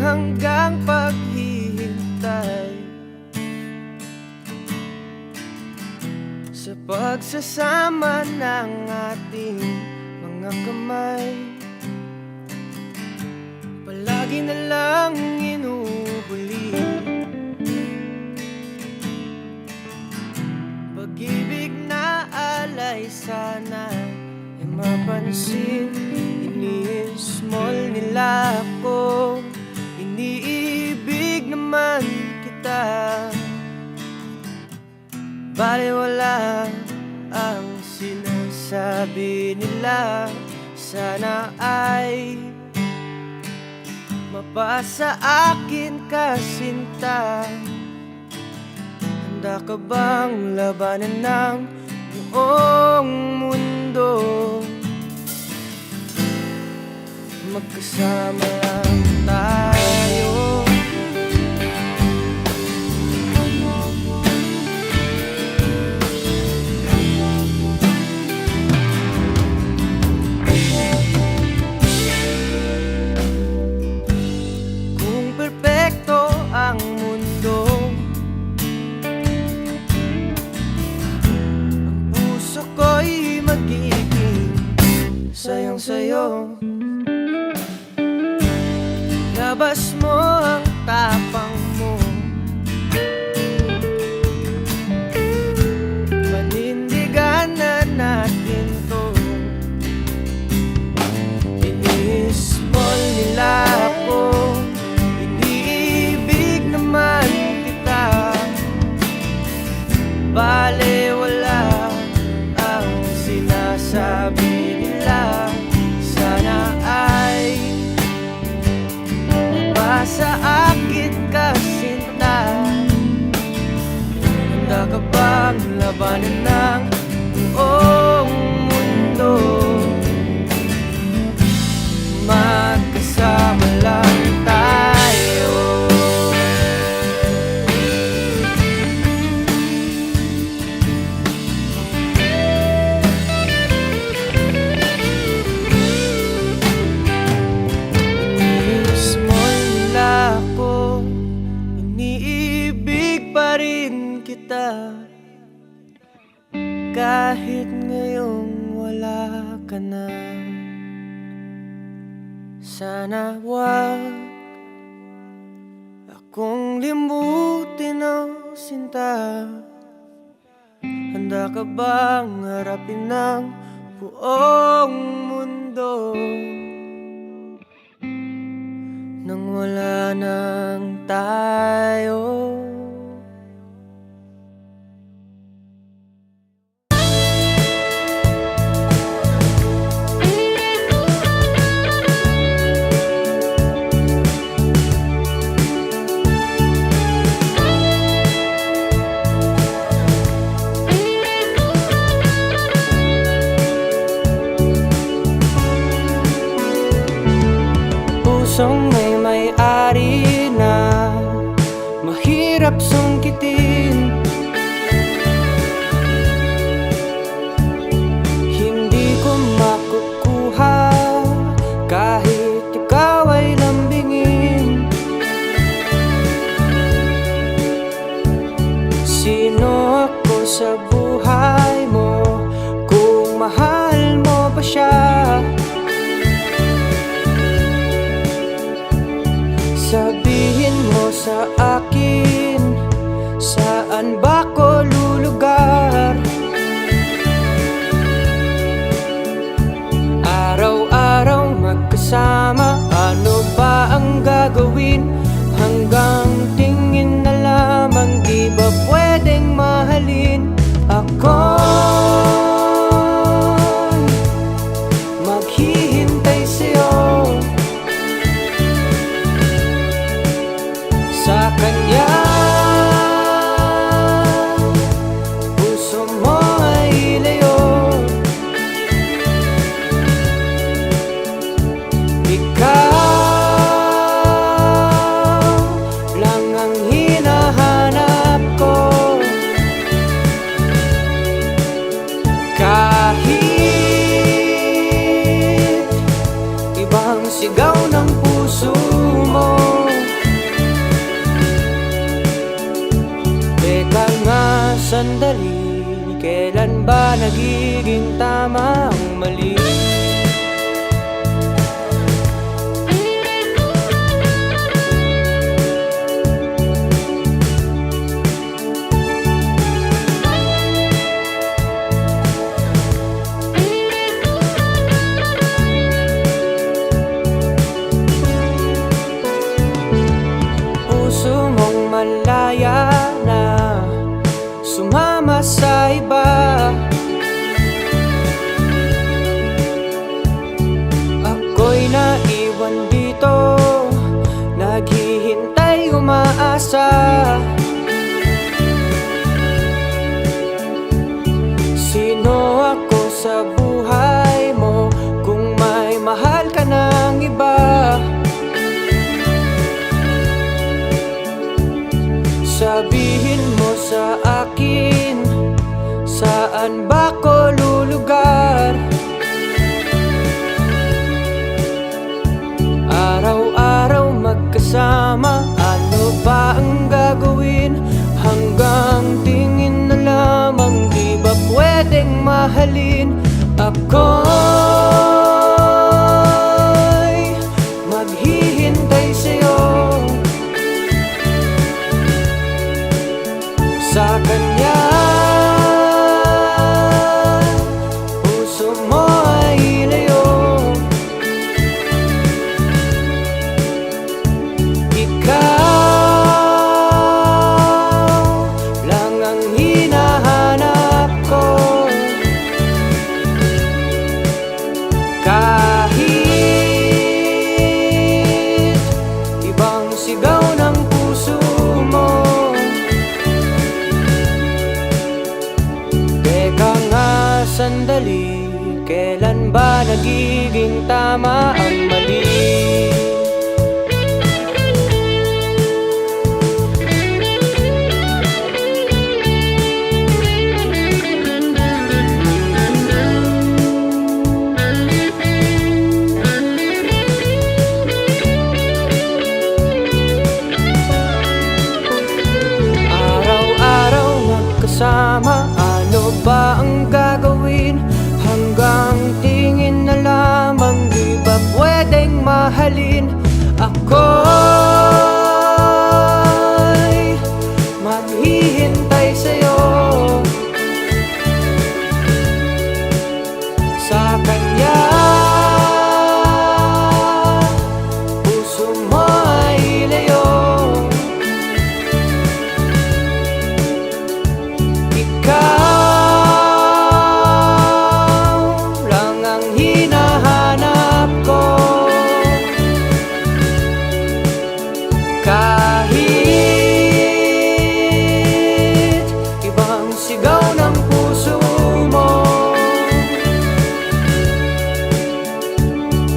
hanggang paghihintay sa pagsasama ng ating mga kamay. Palagi na lang inuhuli pag-ibig na alay, sana ay mapansin. Ini-small nila ako, iniibig naman kita. Baliwala ang sinasabi nila, sana ay mapasa akin ka, sinta. Handa ka bang labanan ng buong mundo? Magkasama lang tayo. Kung perpekto ang mundo, ang puso ko'y magiging sayang-sayo. Labas mo ang tapang mo, panindigan na natin to. Ini-small nila ako, iniibig naman kita. Baliwala ang sinasabi nila, sana ay sa akin ka, sinta. Handa ka bang labanan ng buong mundo? Magkasama lang tayo. Iniibig pa rin kita, kahit ngayong wala ka na. Sana wag akong limutin, o sinta. Handa ka bang harapin ng buong mundo nang wala nang tayo? Pusong may-ari na mahirap sungkitin, hindi ko makukuha kahit ikaw ay lambingin. Sino ako sa buhay mo kung mahal mo pa siya? Sabihin mo sa akin, saan ba ko lulugar? Araw-araw magkasama, ano ba ang gagawin? Hanggang tingin na lamang, di ba pwedeng mahalin ako? Maghihintay sa'yo, sa kanya. Puso mo ay layo, ikaw lang ang hinahanap ko. Kahit ibang sigaw ng puso mo, sandali, kailan ba nagiging tama ang mali? Puso mong malaya na sumama sa iba. Ako'y naiwan dito, naghihintay, umaasa. Sino ako sa buhay mo kung may mahal ka ng iba? Sabihin mo sa akin, saan ba ko lulugar? Araw-araw magkasama, ano ba ang gagawin? Hanggang tingin na lamang, di ba pwedeng mahalin? Ako'y maghihintay sa'yo, sa kanya. Puso mo ay layo, ikaw lang ang hinahanap ko. Kahit ibang sigaw ng puso mo, sandali, kailan ba nagiging tama ang mali? Araw-araw magkasama, ano ba ang gagawin? Hanggang tingin na lamang, di ba pwedeng mahalin? Ako'y maghihintay sa'yo, sa kanya. Puso mo ay layo, ikaw kahit ibang sigaw ng puso mo.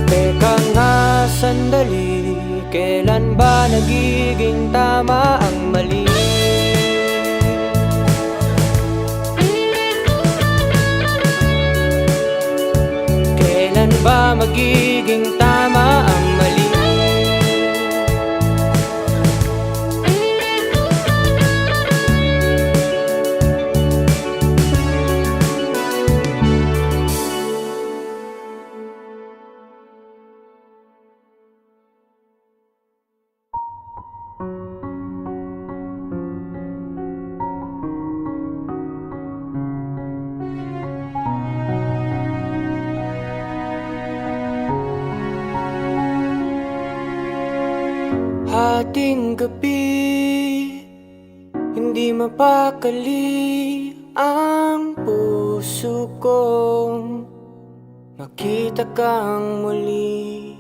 Teka nga sandali, kailan ba nagiging tama ang mali? Kailan ba magiging tama ang mali? Hating gabi, hindi mapakali ang puso kong makita kang muli.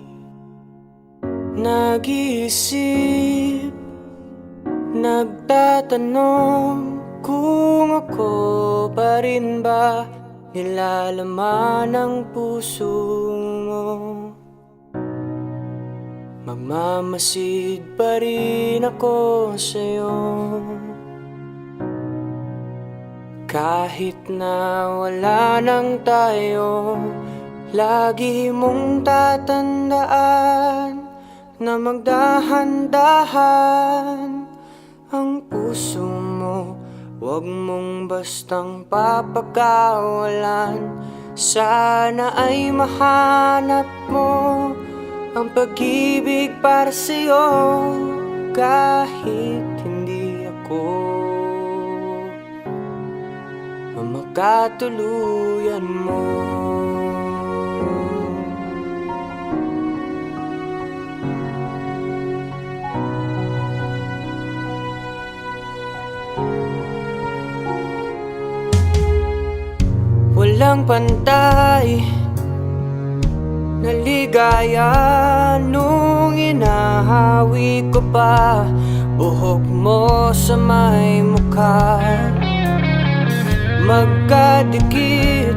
Nag-iisip, nagtatanong kung ako pa rin ba nilalaman ng puso mo. Magmamasid pa rin ako sa'yo, kahit na wala nang tayo. Lagi mong tatandaan na magdahan-dahan ang puso mo Huwag mong bastang papakawalan. Sana ay mahanap mo ang pag-ibig para sa'yo, kahit hindi ako ang makatuluyan mo. Walang pantay na ligaya nung inahawi ko pa buhok mo sa may mukha. Magkadikit,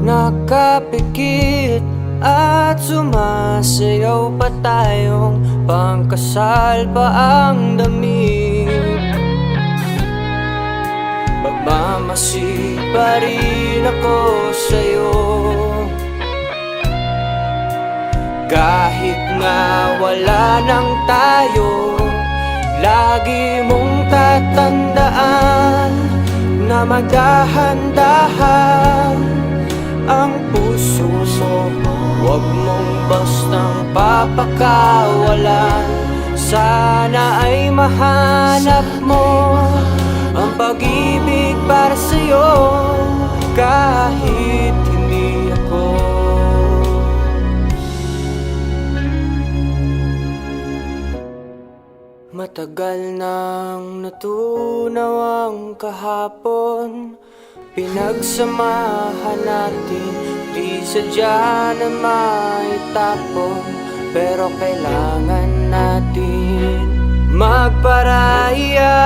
nakapikit at sumasayaw pa tayong pangkasal pa ang damit. Magmamasid pa rin ako sa'yo, kahit nga wala nang tayo. Lagi mong tatandaan na magdahan-dahan ang puso mo. Huwag mong bastang papakawalan. Sana ay mahanap mo ang pag-ibig para sa'yo, kahit hindi ako. Matagal nang natunaw ang kahapon, pinagsamahan natin, di sadya na maitapon. Pero kailangan natin magparaya.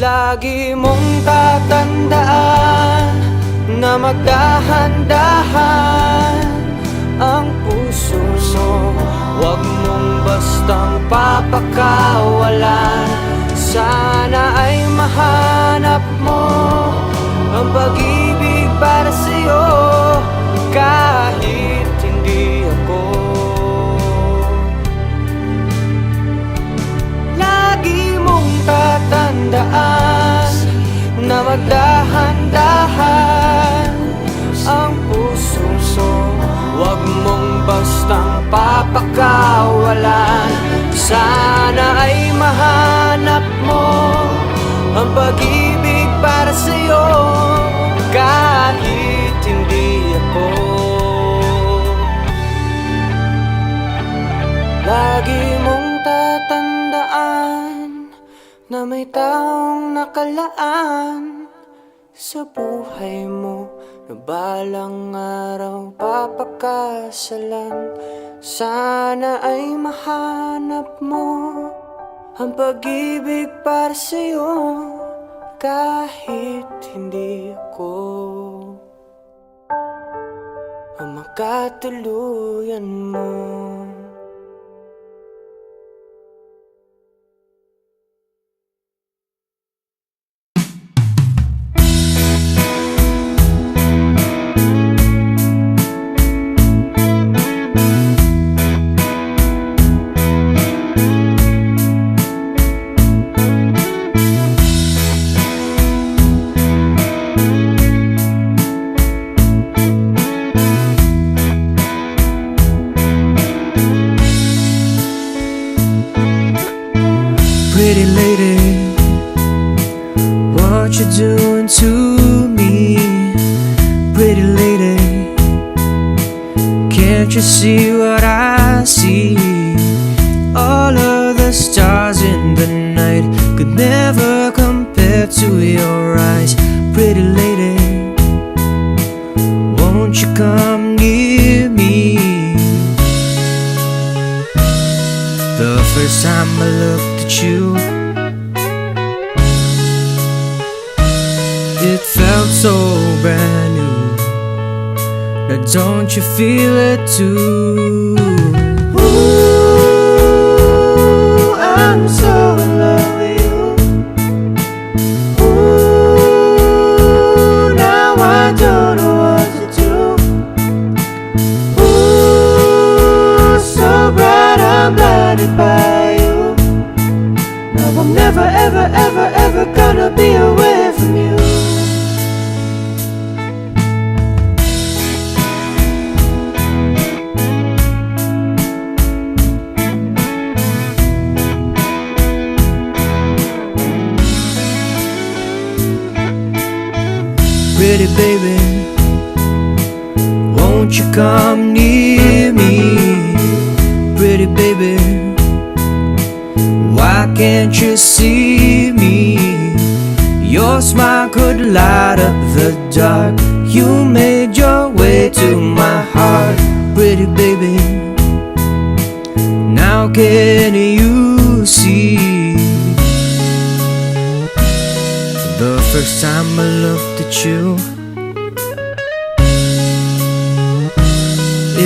Lagi mong tatandaan na magdahan-dahan ang puso mo. Huwag mong bastang papakawalan. Sana ay mahanap mo ang pag-ibig para sa'yo, kahit hindi ako. Lagi mong tatandaan na magdahan-dahan ang puso mo. Huwag mong bastang papakawalan. Sana ay mahanap mo ang pag-ibig para sa'yo, kahit hindi ako. Lagi mong tatandaan na may taong nakalaan sa buhay mo, na balang araw papakasalan. Sana ay mahanap mo ang pag-ibig para sa'yo, kahit hindi ako ang makatuluyan mo. Pretty lady, what you doing to me? Pretty lady, can't you see what I see? All of the stars in the night could never compare to your eyes. Pretty lady, won't you come near me? The first time I looked at you, it felt so brand new. Now don't you feel it too? Ooh, I'm so in love with you. Ooh, now I don't know what to do. Ooh, so bright I'm blinded by baby, won't you come near me? Pretty baby, why can't you see me? Your smile could light up the dark. You made your way to my heart. Pretty baby, now can you see? The first time I looked at you,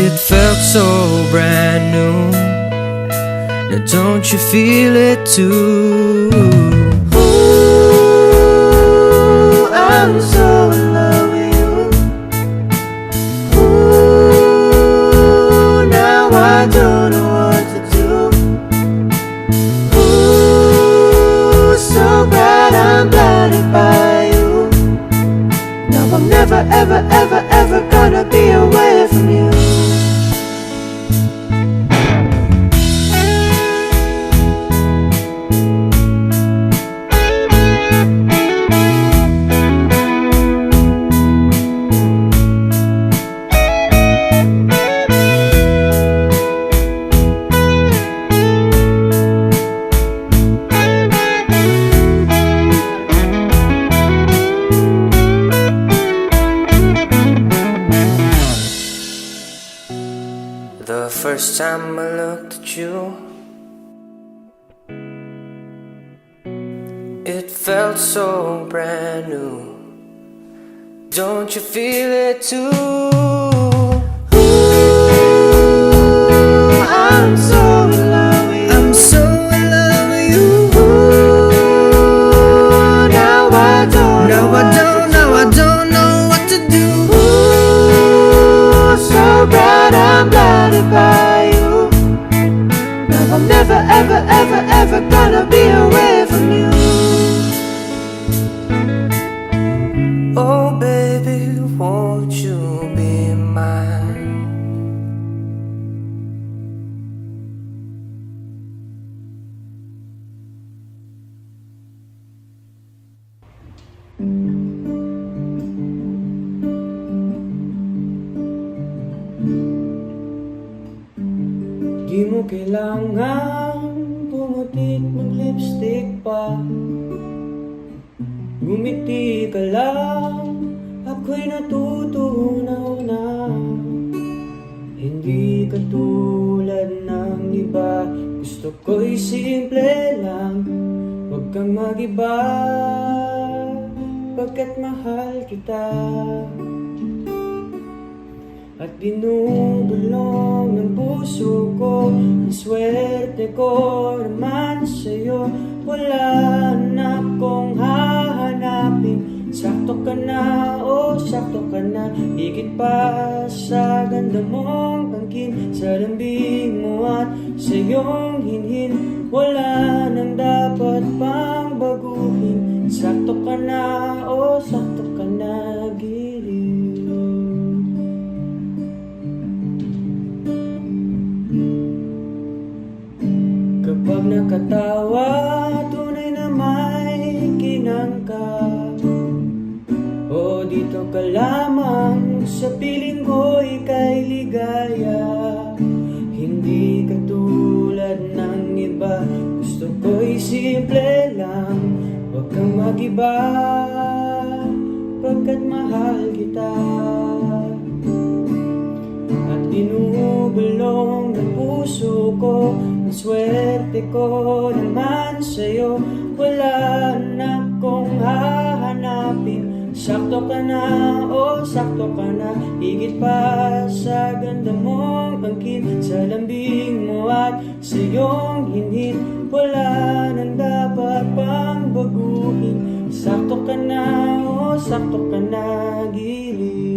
it felt so brand new. Now don't you feel it too? Ooh, I'm so in love with you. Ooh, now I don't know what to do. Ooh, so glad I'm blinded by you. Now I'm never, ever, ever, ever gonna be away from you. The first time I looked at you, it felt so brand new. Don't you feel it too? Ooh, I'm so in love with you. I'm so in love with you. Ooh, now I don't know what to do. Ooh, so glad I'm blinded by you. Now I'm never, ever, ever, ever gonna be away from you. Oh baby, won't you be mine? Di mo kailangan pumutik mag-lipstick pa. Ngumiti ka lang, ako'y natutunaw na. Hindi ka tulad ng iba, gusto ko'y simple lang. Huwag kang mag-iba, pagkat mahal kita. At dinudulong ng puso ko, ang swerte ko naman sa'yo. Wala na akong hahanapin, sakto ka na, oh sakto ka na. Higit pa sa ganda mong angkin, sa lambing mo at sa iyong hinhin. Wala nang dapat pang baguhin, sakto ka na, oh sakto ka na, giliw. Kapag nakatawa, tunay na may kinang ka. O dito ka lamang, sa piling ko ika'y ligaya. Hindi ka tulad ng iba, gusto ko'y simple lang. Huwag kang mag-iba, pagkat mahal kita. At binubulong ng puso ko, ang swerte ko naman sa'yo. Wala na akong hahanapin, sakto ka na, oh sakto ka na. Higit pa sa ganda mong angkin, sa lambing mo at sa iyong hinhin. Wala nang dapat pang baguhin, sakto ka na, oh sakto ka na, giliw.